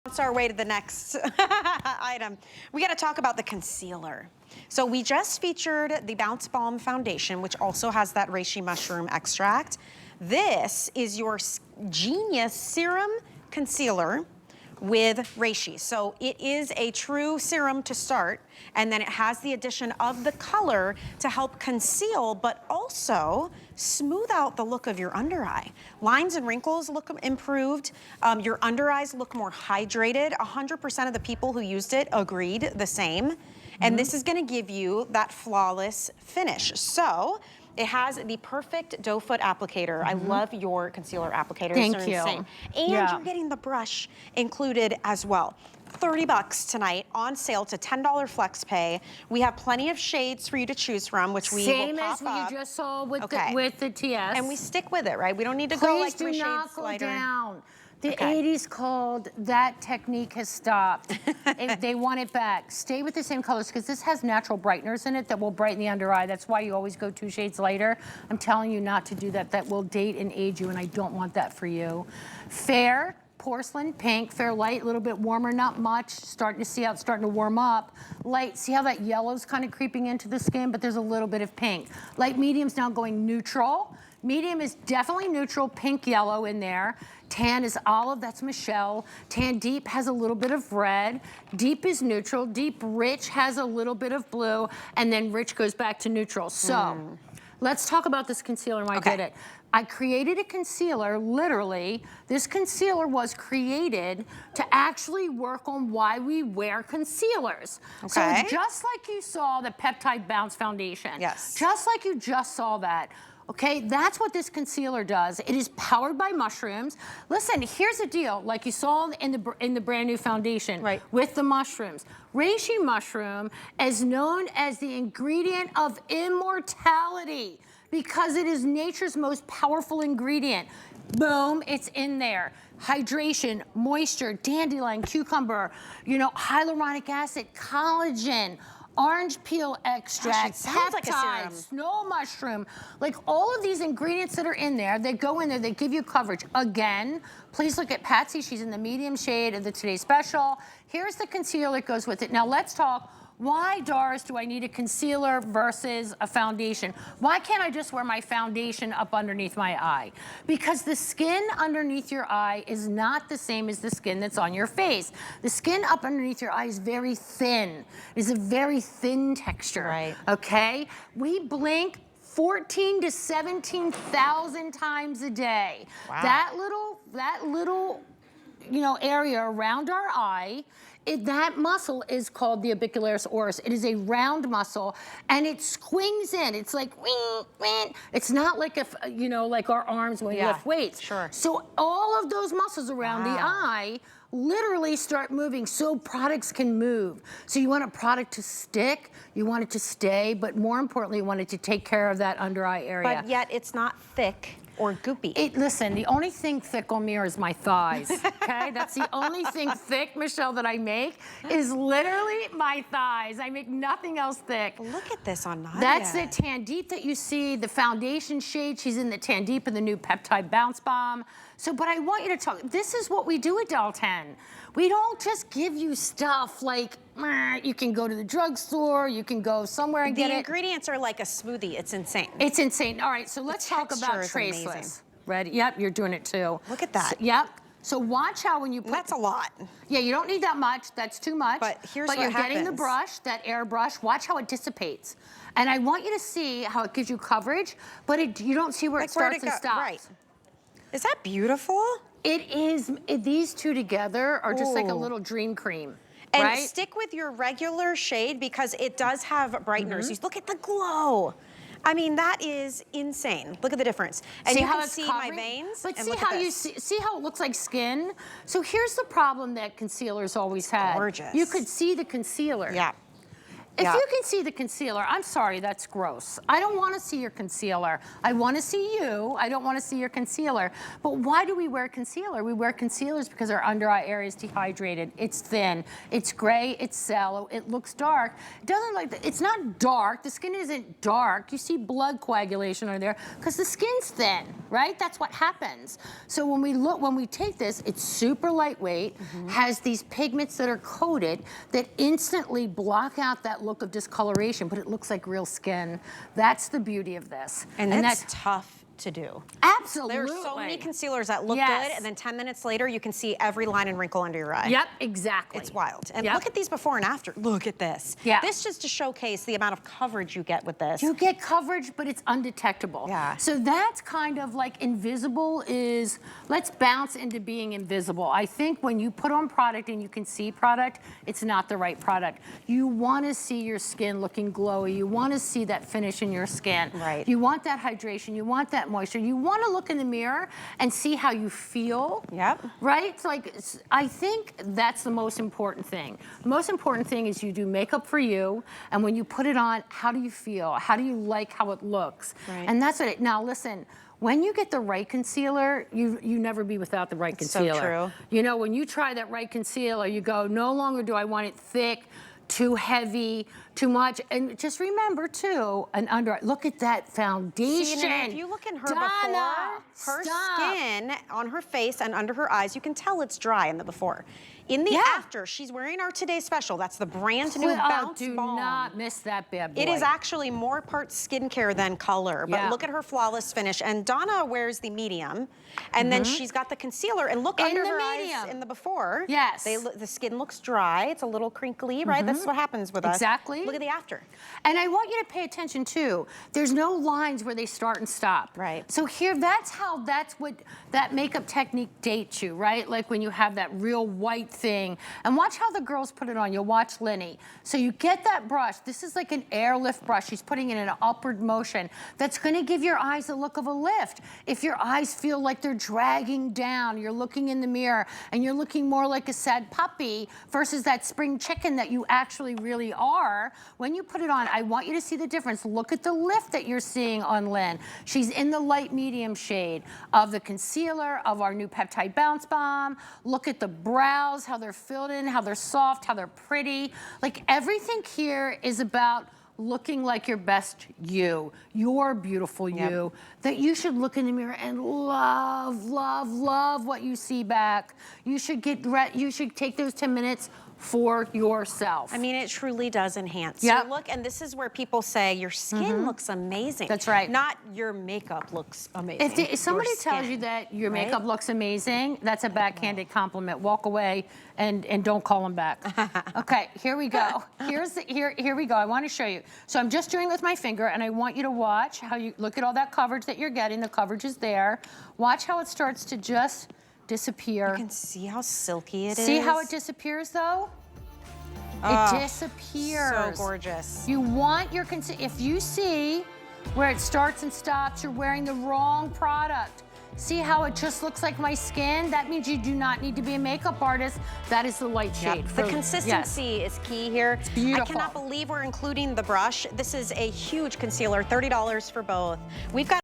Bounce our way to the next item. We got to talk about the concealer. So we just featured the Bounce Balm Foundation, which also has that Reishi Mushroom extract. This is your Genius Serum Concealer with Reishi. So it is a true serum to start, and then it has the addition of the color to help conceal, but also smooth out the look of your under eye. Lines and wrinkles look improved. Your under eyes look more hydrated. 100% of the people who used it agreed the same. And this is gonna give you that flawless finish. So, it has the perfect doe foot applicator. I love your concealer applicators. Thank They're you. insane. And you're getting the brush included as well. $30 tonight on sale to $10 flex pay. We have plenty of shades for you to choose from, which we will pop Same as you just saw with, the TS. And we stick with it, right? We don't need to go like 3 shades lighter. Please do not go down. The 80s called, that technique has stopped. They want it back. Stay with the same colors because this has natural brighteners in it that will brighten the under eye. That's why you always go 2 shades lighter. I'm telling you not to do that. That will date and age you, and I don't want that for you. Fair, porcelain, pink, fair light, a little bit warmer, not much. Starting to see how it's starting to warm up. Light, see how that yellow's kind of creeping into the skin, but there's a little bit of pink. Light medium's now going neutral. Medium is definitely neutral, pink, yellow in there. Tan is olive, that's Michelle. Tan deep has a little bit of red. Deep is neutral. Deep rich has a little bit of blue. And then rich goes back to neutral. So let's talk about this concealer and why I did it. I created a concealer, literally. This concealer was created to actually work on why we wear concealers. So just like you saw the Peptide Bounce Foundation. Just like you just saw that. Okay, that's what this concealer does. It is powered by mushrooms. Listen, here's the deal. Like you saw in the brand new foundation with the mushrooms. Reishi Mushroom is known as the ingredient of immortality because it is nature's most powerful ingredient. Boom, it's in there. Hydration, moisture, dandelion, cucumber, you know, hyaluronic acid, collagen, orange peel extract, peptides, snow mushroom, like all of these ingredients that are in there, they go in there, they give you coverage. Again, please look at Patsy, she's in the medium shade of the Today's Special. Here's the concealer that goes with it. Now let's talk, why, Doris, do I need a concealer versus a foundation? Why can't I just wear my foundation up underneath my eye? Because the skin underneath your eye is not the same as the skin that's on your face. The skin up underneath your eye is very thin. It is a very thin texture, okay? We blink 14 to 17,000 times a day. That little, you know, area around our eye, that muscle is called the orbicularis oris. It is a round muscle, and it swings in. It's like, wing, wing. It's not like, you know, like our arms when we lift weights. So all of those muscles around the eye literally start moving so products can move. So you want a product to stick, you want it to stay, but more importantly, you want it to take care of that under eye area. But yet it's not thick or goopy. Listen, the only thing thick on me is my thighs, okay? That's the only thing thick, Michelle, that I make is literally my thighs. I make nothing else thick. Look at this on Nadia. That's the Tan Deep that you see, the foundation shade. She's in the Tan Deep and the new Peptide Bounce Balm. So, but I want you to talk, this is what we do at Del 10. We don't just give you stuff like, you can go to the drugstore, you can go somewhere and get it. The ingredients are like a smoothie, it's insane. It's insane. All right, so let's talk about traceless. Ready? Yep, you're doing it too. Look at that. So, yep. So watch how when you put... That's a lot. Yeah, you don't need that much. That's too much. But here's what happens. But you're getting the brush, that air brush. Watch how it dissipates. And I want you to see how it gives you coverage, but you don't see where it starts and stops. Right. Is that beautiful? It is. These two together are just like a little dream cream. And stick with your regular shade because it does have brighteners. Look at the glow. I mean, that is insane. Look at the difference. And see you how can it's see covering? my veins. But and see look how at you see how it looks like skin? So here's the problem that concealers always had. Gorgeous. You could see the concealer. Yeah. If you can see the concealer, I'm sorry, that's gross. I don't want to see your concealer. I want to see you. I don't want to see your concealer. But why do we wear concealer? We wear concealers because our under eye area is dehydrated. It's thin. It's gray. It's sallow. It looks dark. It doesn't like. It's not dark. The skin isn't dark. You see blood coagulation under there because the skin's thin, right? That's what happens. So when we take this, it's super lightweight, has these pigments that are coated that instantly block out that look of discoloration, but it looks like real skin. That's the beauty of this. And that's tough to do. Absolutely. There are so many concealers that look good, and then 10 minutes later, you can see every line and wrinkle under your eye. Yep, exactly. It's wild. And look at these before and after. Look at this. Yeah. This just to showcase the amount of coverage you get with this. You get coverage, but it's undetectable. Yeah. So that's kind of like invisible is, let's bounce into being invisible. I think when you put on product and you can see product, it's not the right product. You want to see your skin looking glowy. You want to see that finish in your skin. Right. You want that hydration. You want that moisture. You want to look in the mirror and see how you feel. Yep. Right? It's like, I think that's the most important thing. The most important thing is you do makeup for you, and when you put it on, how do you feel? How do you like how it looks? Right. And that's what now listen, when you get the right concealer, you never be without the right concealer. So true. You know, when you try that right concealer, you go, no longer do I want it thick, too heavy, too much. And just remember too, look at that foundation. See, and if you look in her before, her skin on her face and under her eyes, you can tell it's dry in the before. In the after, she's wearing our Today Special. That's the brand new Bounce Do Balm. not miss that bad boy. It is actually more parts skincare than color, but look at her flawless finish. And Donna wears the medium, and then she's got the concealer, and look under her eyes in the before. Yes. The skin looks dry. It's a little crinkly, right? That's what happens with us. Exactly. Look at the after. And I want you to pay attention too. There's no lines where they start and stop. Right. So here, that's what that makeup technique dates you, right? Like when you have that real white thing. And watch how the girls put it on. You'll watch Lenny. So you get that brush. This is like an airlift brush. She's putting it in an upward motion. That's going to give your eyes a look of a lift. If your eyes feel like they're dragging down, you're looking in the mirror and you're looking more like a sad puppy versus that spring chicken that you actually really are. When you put it on, I want you to see the difference. Look at the lift that you're seeing on Lynn. She's in the light medium shade of the concealer, of our new Peptide Bounce Balm. Look at the brows, how they're filled in, how they're soft, how they're pretty. Like everything here is about looking like your best you, your beautiful you, that you should look in the mirror and love, love, love what you see back. You should take those 10 minutes for yourself. I mean, it truly does enhance your look, and this is where people say your skin looks amazing. That's right. Not your makeup looks amazing. If somebody tells you that your makeup looks amazing, that's a backhanded compliment. Walk away and don't call them back. Okay, here we go. Here we go. I want to show you. So I'm just doing it with my finger, and I want you to watch how you look at all that coverage that you're getting. The coverage is there. Watch how it starts to just disappear. You can see how silky it is. See how it disappears though? It disappears. So gorgeous. You want your if you see where it starts and stops, you're wearing the wrong product. See how it just looks like my skin? That means you do not need to be a makeup artist. That is the light shade. The consistency is key here. It's beautiful. I cannot believe we're including the brush. This is a huge concealer, $30 for both. We've got